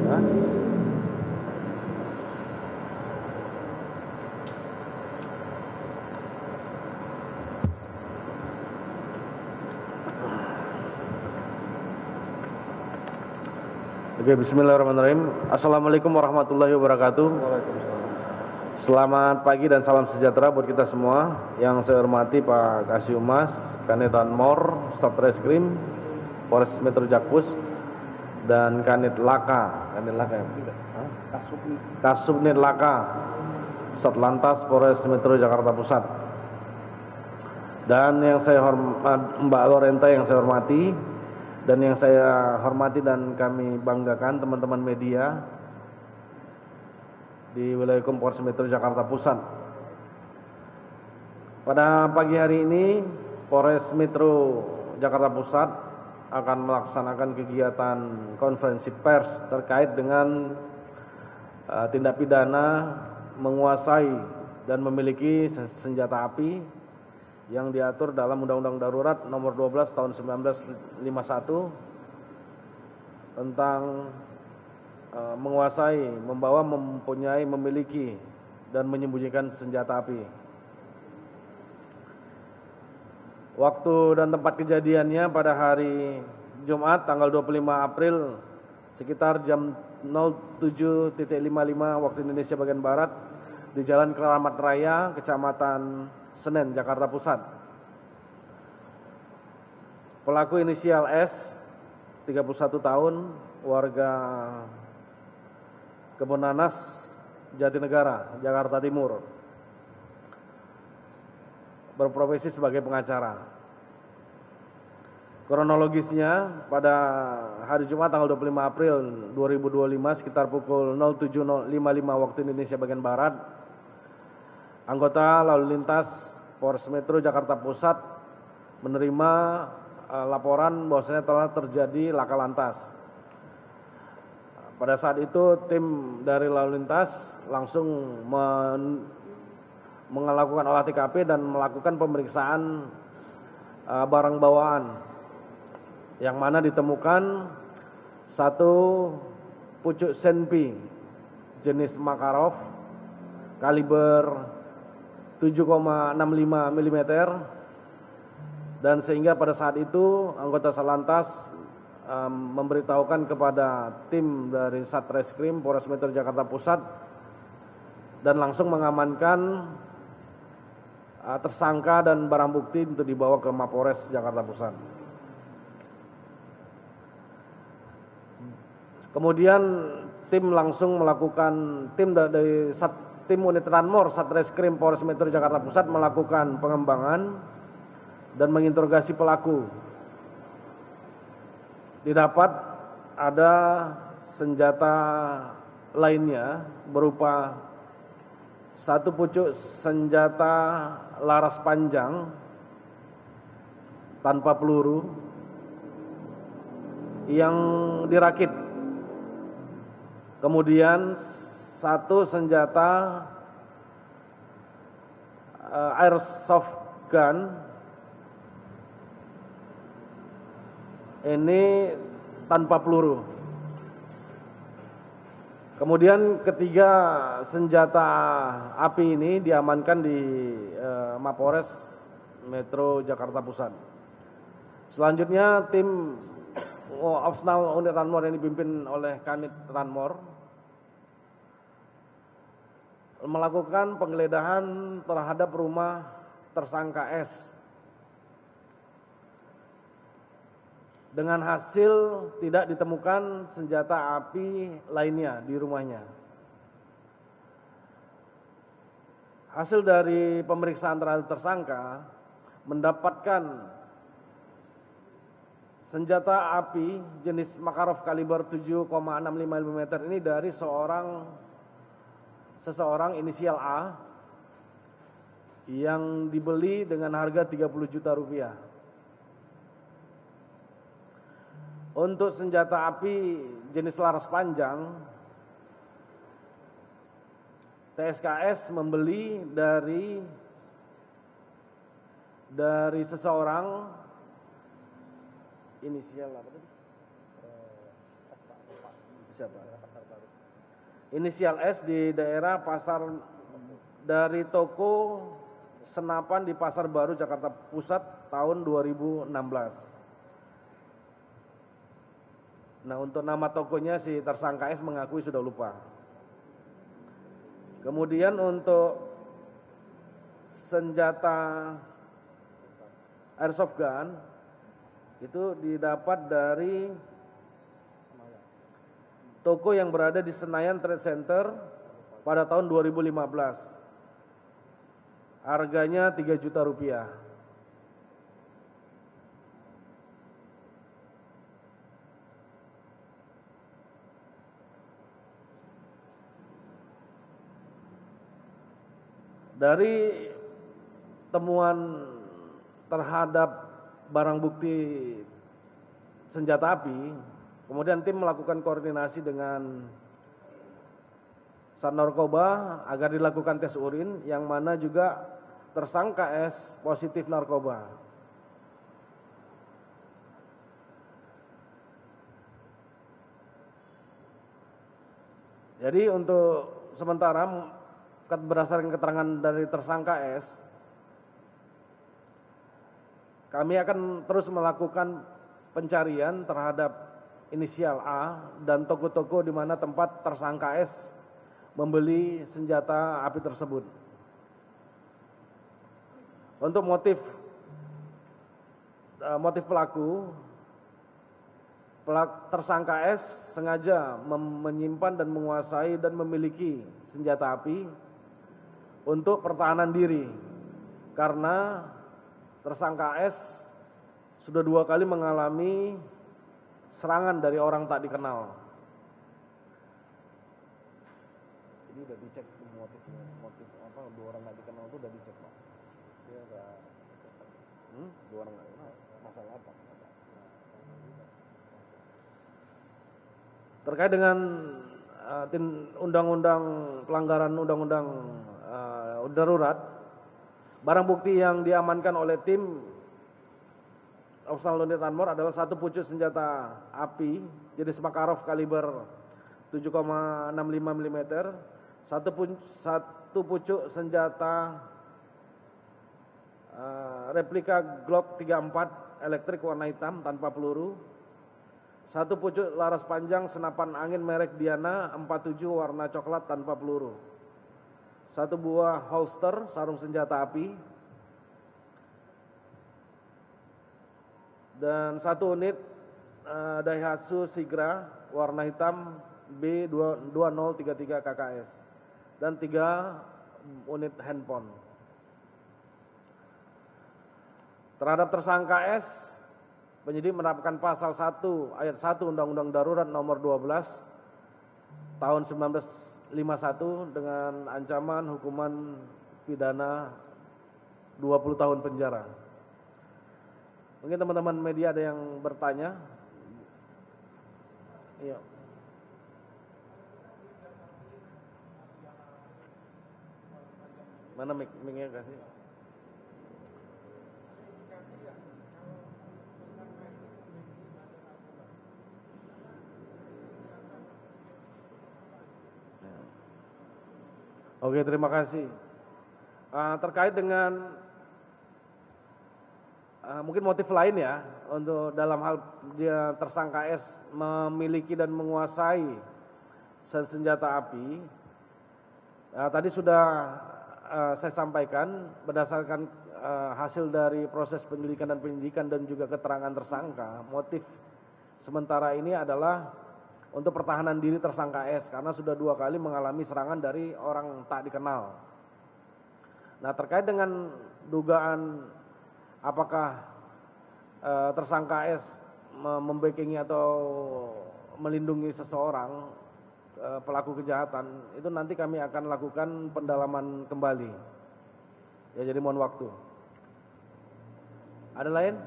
Hah? Oke, bismillahirrahmanirrahim. Assalamualaikum warahmatullahi wabarakatuh. Selamat pagi dan salam sejahtera buat kita semua. Yang saya hormati Pak Kasih Umas, Kanit Ranmor, Satreskrim, Polres Metro Jakpus, dan Kanit Laka, Kasubnit Laka, Satlantas Polres Metro Jakarta Pusat. Dan yang saya hormati Mbak Lorenta yang saya hormati, dan yang saya hormati dan kami banggakan teman-teman media di wilayah hukum Polres Metro Jakarta Pusat. Pada pagi hari ini Polres Metro Jakarta Pusat akan melaksanakan kegiatan konferensi pers terkait dengan tindak pidana menguasai dan memiliki senjata api yang diatur dalam Undang-Undang Darurat Nomor 12 Tahun 1951 tentang menguasai, membawa, mempunyai, memiliki, dan menyembunyikan senjata api. Waktu dan tempat kejadiannya pada hari Jumat tanggal 25 April sekitar jam 07.55 waktu Indonesia bagian Barat di Jalan Keramat Raya, Kecamatan Senen, Jakarta Pusat. Pelaku inisial S, 31 tahun, warga Kebon Nanas, Jatinegara, Jakarta Timur, berprofesi sebagai pengacara. Kronologisnya pada hari Jumat tanggal 25 April 2025 sekitar pukul 07.55 waktu Indonesia bagian Barat, anggota lalu lintas Polres Metro Jakarta Pusat menerima laporan bahwasanya telah terjadi laka lantas. Pada saat itu tim dari lalu lintas langsung melakukan olah TKP dan melakukan pemeriksaan barang bawaan, yang mana ditemukan satu pucuk senpi jenis Makarov kaliber 7,65 mm, dan sehingga pada saat itu anggota Satlantas memberitahukan kepada tim dari Satreskrim Polres Metro Jakarta Pusat dan langsung mengamankan tersangka dan barang bukti untuk dibawa ke Mapolres Jakarta Pusat. Kemudian tim langsung melakukan, tim unit Ranmor Satreskrim Polres Metro Jakarta Pusat melakukan pengembangan dan menginterogasi pelaku. Didapat ada senjata lainnya berupa satu pucuk senjata laras panjang tanpa peluru yang dirakit. Kemudian satu senjata airsoft gun ini tanpa peluru. Kemudian ketiga senjata api ini diamankan di Mapolres Metro Jakarta Pusat. Selanjutnya tim opsional unit Ranmor yang dipimpin oleh Kanit Ranmor melakukan penggeledahan terhadap rumah tersangka S dengan hasil tidak ditemukan senjata api lainnya di rumahnya. Hasil dari pemeriksaan terhadap tersangka mendapatkan senjata api jenis Makarov kaliber 7,65 mm ini dari seseorang inisial A yang dibeli dengan harga 30 juta rupiah. Untuk senjata api jenis laras panjang, TSKS membeli dari seseorang inisial apa tadi? Siapa? inisial S di daerah pasar dari toko senapan di Pasar Baru Jakarta Pusat tahun 2016. Nah, untuk nama tokonya si tersangka S mengakui sudah lupa. Kemudian untuk senjata airsoft gun itu didapat dari toko yang berada di Senayan Trade Center pada tahun 2015. Harganya 3 juta rupiah. Dari temuan terhadap barang bukti senjata api, kemudian tim melakukan koordinasi dengan Sat Narkoba agar dilakukan tes urin, yang mana juga tersangka S positif narkoba. Jadi untuk sementara berdasarkan keterangan dari tersangka S, kami akan terus melakukan pencarian terhadap inisial A dan toko-toko di mana tempat tersangka S membeli senjata api tersebut. Untuk motif pelaku, tersangka S sengaja menyimpan dan menguasai dan memiliki senjata api untuk pertahanan diri, karena tersangka S sudah 2 kali mengalami serangan dari orang tak dikenal. Ini udah dicek motif apa, 2 orang tak dikenal itu udah dicek, Pak. Dia udah 2 orang tak dikenal, masalah apa? Terkait dengan undang-undang pelanggaran undang-undang darurat, barang bukti yang diamankan oleh tim Operasional Unit Anmor adalah 1 pucuk senjata api jenis Makarov kaliber 7,65 mm, 1 pucuk senjata replika Glock 34 elektrik warna hitam tanpa peluru, 1 pucuk laras panjang senapan angin merek Diana 47 warna coklat tanpa peluru, 1 buah holster sarung senjata api, dan 1 unit Daihatsu Sigra warna hitam B2033 KKS, dan 3 unit handphone. Terhadap tersangka S, penyidik menerapkan pasal 1 ayat 1 Undang-Undang Darurat nomor 12 tahun 1951 dengan ancaman hukuman pidana 20 tahun penjara. Mungkin teman-teman media ada yang bertanya? Iya. Mana mic-nya kasih? Oke, terima kasih. Terkait dengan mungkin motif lain ya, untuk dalam hal dia tersangka S memiliki dan menguasai senjata api, tadi sudah saya sampaikan berdasarkan hasil dari proses penyelidikan dan penyidikan dan juga keterangan tersangka, motif sementara ini adalah untuk pertahanan diri tersangka S karena sudah 2 kali mengalami serangan dari orang tak dikenal. Nah, terkait dengan dugaan apakah tersangka S membackingi atau melindungi seseorang pelaku kejahatan, itu nanti kami akan lakukan pendalaman kembali. Ya, jadi mohon waktu. Ada lain?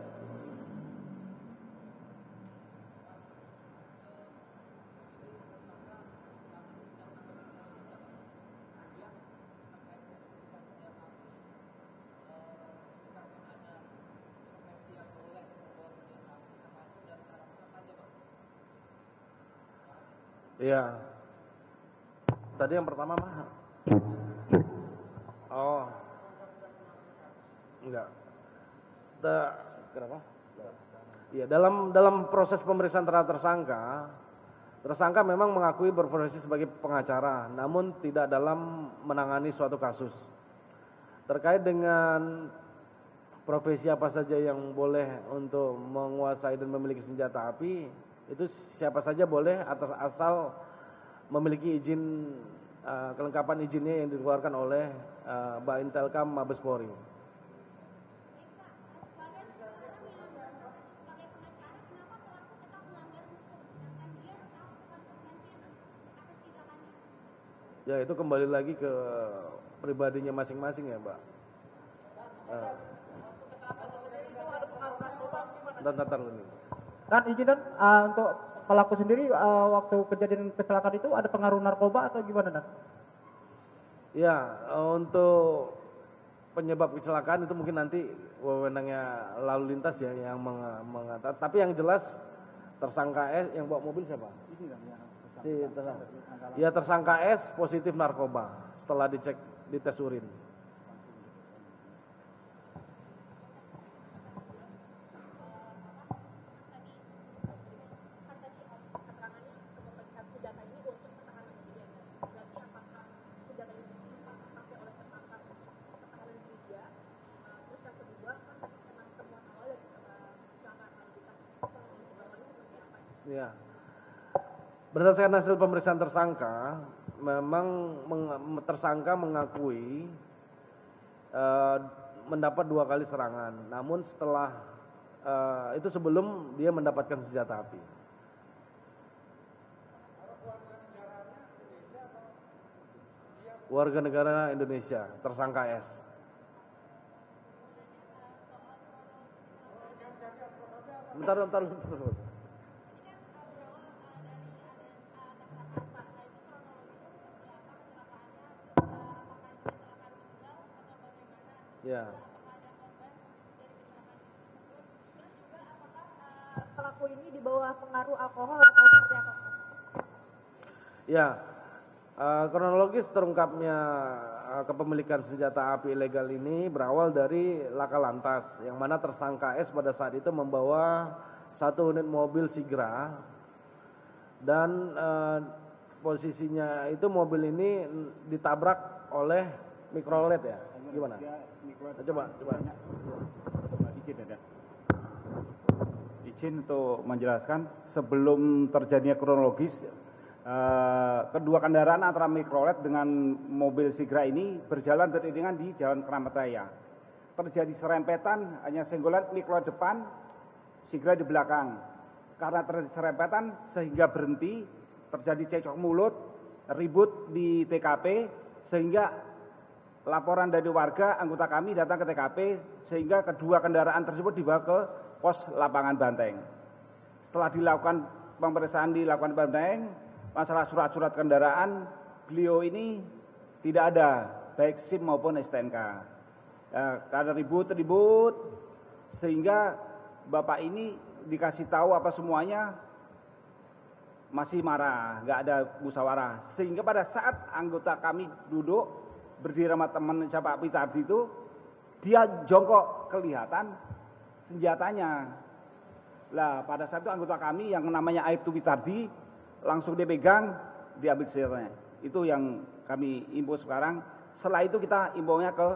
Ya, Tadi yang pertama mah? Oh, enggak. Kenapa? Ya, dalam proses pemeriksaan terhadap tersangka memang mengakui berprofesi sebagai pengacara, namun tidak dalam menangani suatu kasus. Terkait dengan profesi apa saja yang boleh untuk menguasai dan memiliki senjata api, itu siapa saja boleh atas asal memiliki izin, kelengkapan izinnya yang dikeluarkan oleh Baintelkam Mabes Polri. Ya, itu kembali lagi ke pribadinya masing-masing ya, Mbak. Dan izin dan untuk pelaku sendiri waktu kejadian kecelakaan itu ada pengaruh narkoba atau gimana, Dan? Ya, untuk penyebab kecelakaan itu mungkin nanti wewenangnya lalu lintas ya yang mengatakan. Tapi yang jelas tersangka S yang bawa mobil siapa? Tersangka S positif narkoba setelah dicek di tes urin. Ya. Berdasarkan hasil pemeriksaan tersangka, memang tersangka mengakui mendapat 2 kali serangan. Namun setelah itu sebelum dia mendapatkan senjata api. Warga negara Indonesia, tersangka S. Bentar. Ya. Pelaku ini di bawah pengaruh alkohol atau seperti apa? Ya, kronologis terungkapnya kepemilikan senjata api ilegal ini berawal dari laka lantas, yang mana tersangka S pada saat itu membawa 1 unit mobil Sigra dan posisinya itu mobil ini ditabrak oleh Mikrolet ya, gimana? Coba. Izin untuk menjelaskan sebelum terjadinya kronologis, kedua kendaraan antara Mikrolet dengan mobil Sigra ini berjalan beriringan di Jalan Keramat Raya. Terjadi serempetan, hanya senggolan Mikrolet depan, Sigra di belakang. Karena terjadi serempetan sehingga berhenti, terjadi cekcok mulut, ribut di TKP, sehingga laporan dari warga, anggota kami datang ke TKP, sehingga kedua kendaraan tersebut dibawa ke pos lapangan Banteng. Setelah dilakukan pemeriksaan di lapangan Banteng, masalah surat-surat kendaraan, beliau ini tidak ada, baik SIM maupun STNK. Karena ribut, sehingga Bapak ini dikasih tahu apa semuanya, masih marah, nggak ada musyawarah. Sehingga pada saat anggota kami duduk, berdiri sama teman Pak Pitardi itu, dia jongkok kelihatan senjatanya. Lah pada saat itu anggota kami yang namanya Aibtu Pitardi langsung dipegang, diambil senjatanya. Itu yang kami info sekarang. Setelah itu kita infonya ke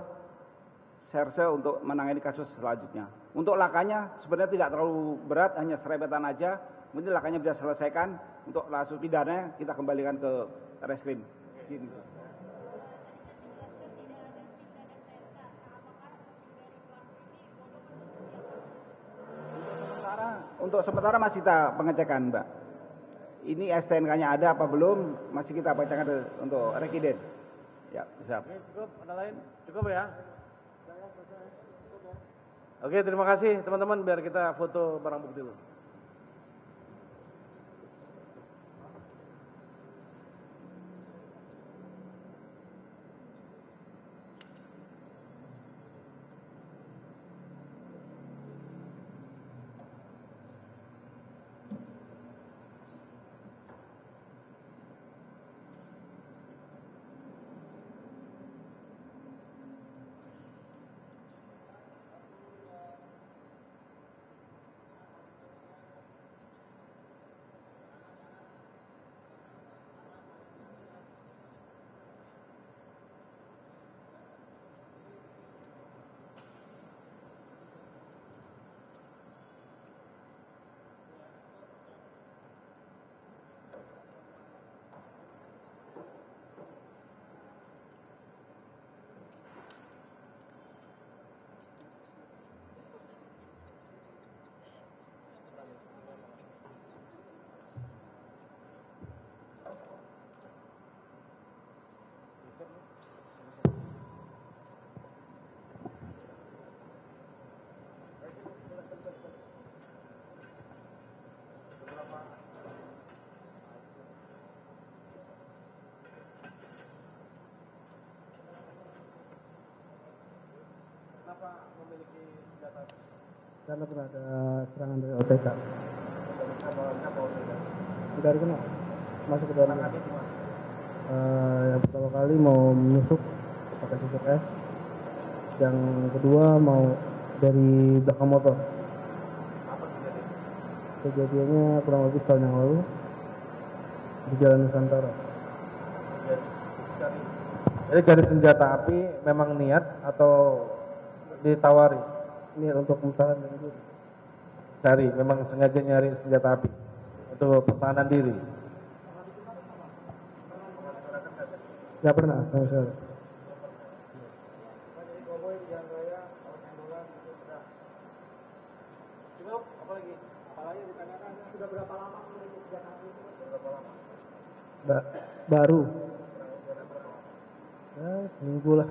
Serse untuk menangani kasus selanjutnya. Untuk lakanya sebenarnya tidak terlalu berat, hanya serempetan aja. Mungkin lakanya bisa selesaikan. Untuk kasus pidana kita kembalikan ke reskrim. Untuk sementara masih kita pengecekan, Mbak. Ini STNK-nya ada apa belum? Masih kita pengecekan untuk rekiden. Ya, siap. Oke, cukup. Ada lain? Cukup ya? Oke, terima kasih teman-teman. Biar kita foto barang bukti dulu. Karena pernah ada serangan dari OTK. Tidak dikenal. Masuk ke dalam. Yang pertama kali mau menusuk pakai tusuk es. Yang kedua mau dari belakang motor. Kejadiannya kurang lebih tahun yang lalu di Jalan Nusantara. Jadi cari senjata api memang niat atau ditawari? Niat untuk mempertahankan diri. Cari, memang sengaja nyari senjata api untuk pertahanan diri. Nggak pernah sama sekali. Baru. Ya, seminggu lah.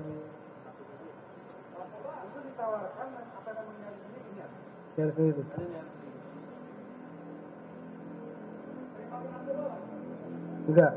Cari sendiri. Enggak.